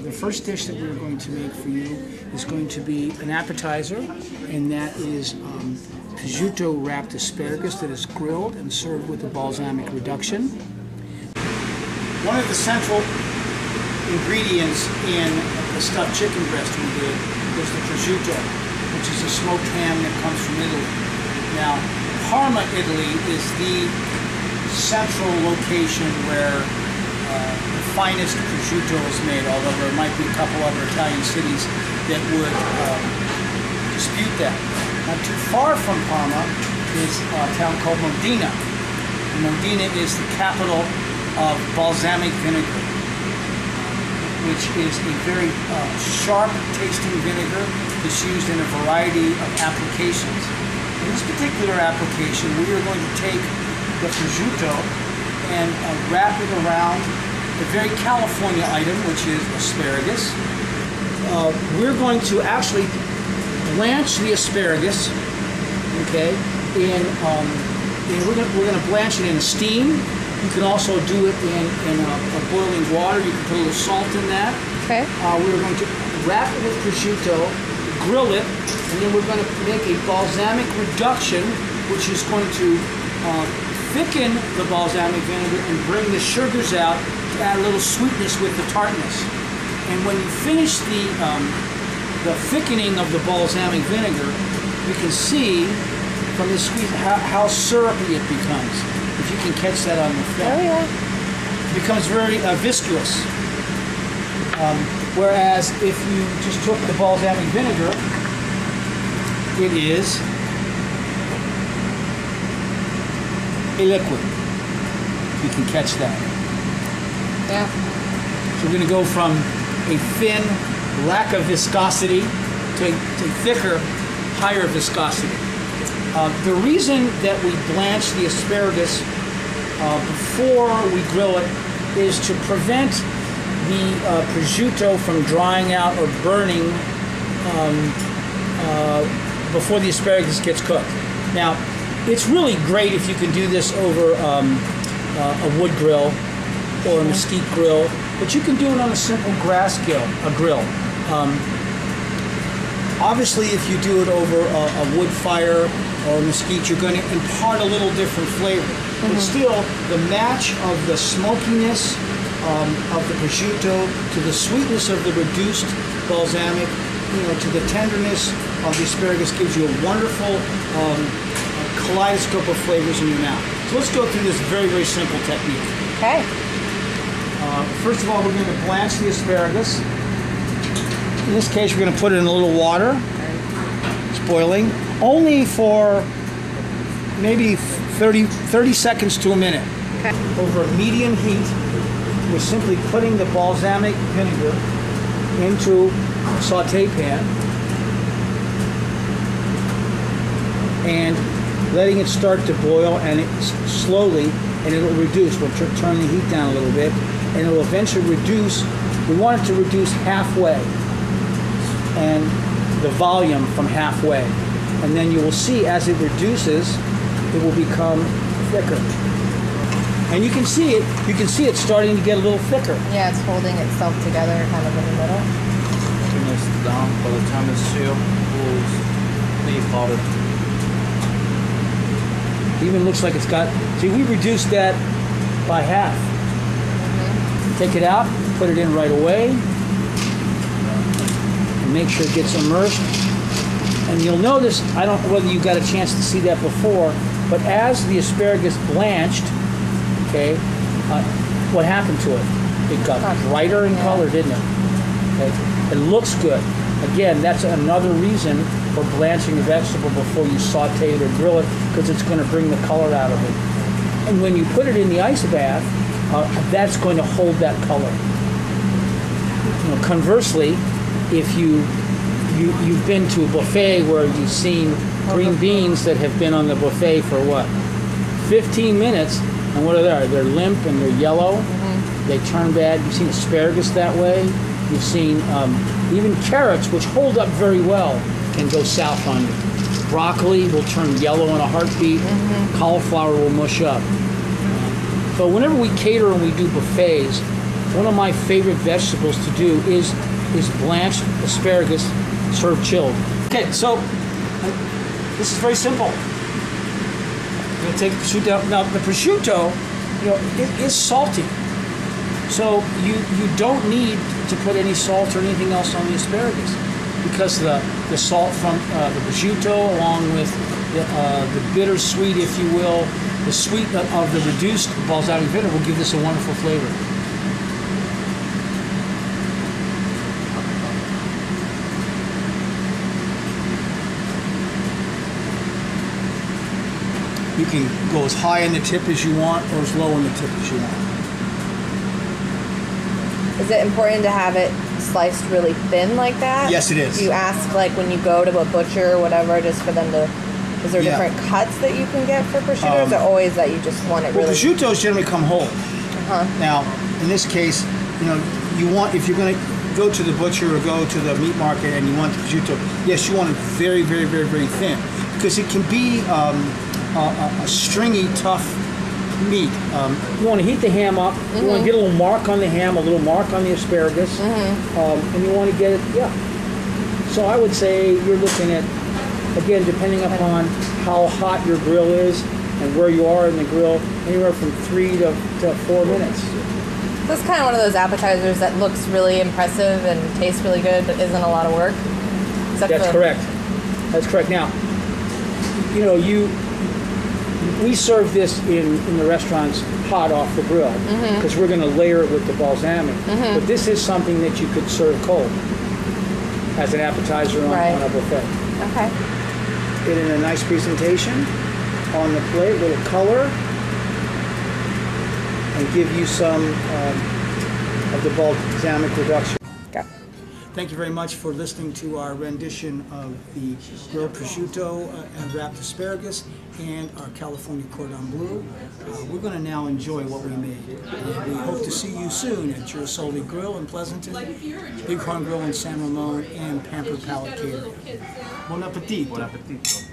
The first dish that we're going to make for you is going to be an appetizer, and that is prosciutto wrapped asparagus that is grilled and served with a balsamic reduction. One of the central ingredients in the stuffed chicken breast we did was the prosciutto, which is a smoked ham that comes from Italy. Now, Parma, Italy is the central location where the finest prosciutto is made, although there might be a couple other Italian cities that would dispute that. Not too far from Parma is a town called Modena. Modena is the capital of balsamic vinegar, which is a very sharp tasting vinegar that's used in a variety of applications. In this particular application, we are going to take the prosciutto and wrap it around a very California item, which is asparagus. We're going to actually blanch the asparagus, okay, we're going to blanch it in steam. You can also do it in a boiling water. You can put a little salt in that. Okay. We're going to wrap it with prosciutto, grill it, and then we're going to make a balsamic reduction, which is going to thicken the balsamic vinegar and bring the sugars out to add a little sweetness with the tartness. And when you finish the thickening of the balsamic vinegar, you can see from the squeeze how syrupy it becomes. If you can catch that on the film. Oh yeah. It becomes very viscous. Whereas if you just took the balsamic vinegar, it is a liquid. You can catch that. Yeah. So we're going to go from a thin lack of viscosity to a thicker, higher viscosity. The reason that we blanch the asparagus before we grill it is to prevent the prosciutto from drying out or burning before the asparagus gets cooked. Now, it's really great if you can do this over a wood grill or a mesquite grill, but you can do it on a simple grass grill. Obviously, if you do it over a wood fire or mesquite, you're going to impart a little different flavor. But still, the match of the smokiness of the prosciutto to the sweetness of the reduced balsamic, to the tenderness of the asparagus gives you a wonderful kaleidoscope of flavors in your mouth. So let's go through this very, very simple technique. Okay. First of all, we're going to blanch the asparagus. In this case, we're going to put it in a little water. It's boiling. Only for maybe 30 seconds to a minute. Okay. Over a medium heat, we're simply putting the balsamic vinegar into a saute pan and letting it start to boil, and slowly, and it'll reduce. We'll turn the heat down a little bit, and it'll eventually reduce. We want it to reduce halfway, and the volume from halfway. And then you will see as it reduces, it will become thicker. And you can see it starting to get a little thicker. Yeah, it's holding itself together kind of in the middle. Turn this down. By the time it's chill, it's leave hotter. Even looks like it's got, see, we reduced that by half. Take it out, put it in right away, and make sure it gets immersed. And you'll notice, I don't know whether you got a chance to see that before, but as the asparagus blanched, okay, what happened to it? It got brighter in color, didn't it? Okay. It looks good. Again, that's another reason for blanching a vegetable before you saute it or grill it, because it's going to bring the color out of it. And when you put it in the ice bath, that's going to hold that color. Conversely, if you've been to a buffet where you've seen green beans that have been on the buffet for what, 15 minutes, and what are they? They're limp and they're yellow. They turn bad. You've seen asparagus that way. You've seen even carrots, which hold up very well, can go south on you. Broccoli will turn yellow in a heartbeat. Cauliflower will mush up. So whenever we cater and we do buffets, one of my favorite vegetables to do is blanched asparagus served chilled. Okay, so this is very simple. I'm going to take the prosciutto out. Now the prosciutto, it is salty. So you don't need to put any salt or anything else on the asparagus, because the salt from the prosciutto, along with the bittersweet, if you will, the sweet of the reduced balsamic vinegar will give this a wonderful flavor. You can go as high in the tip as you want or as low in the tip as you want. Is it important to have it sliced really thin like that? Yes, it is. Do you ask, like, when you go to a butcher or whatever, just for them to... Is there different cuts that you can get for prosciutto, or is it always that you just want it really... Well, prosciuttos generally come whole. Now, in this case, you want, if you're going to go to the butcher or go to the meat market and you want the prosciutto, yes, you want it very, very, very, very thin, because it can be a stringy, tough meat. You want to heat the ham up. You want to get a little mark on the ham, a little mark on the asparagus, and you want to get it. So I would say you're looking at, again, depending upon how hot your grill is and where you are in the grill, anywhere from 3 to 4 minutes. So it's kind of one of those appetizers that looks really impressive and tastes really good, but isn't a lot of work. That's correct. That's correct. Now, we serve this in the restaurants hot off the grill, because we're going to layer it with the balsamic. But this is something that you could serve cold as an appetizer on a buffet. Okay. Get in a nice presentation on the plate, a little color, and give you some of the balsamic reduction. Okay. Thank you very much for listening to our rendition of the grilled prosciutto and wrapped asparagus and our California cordon bleu. We're going to now enjoy what we made. We hope to see you soon at Girasole Grill in Pleasanton, Bighorn Grill in San Ramon, and Pampered Palate Caterin. Bon appetit. Buon appetito.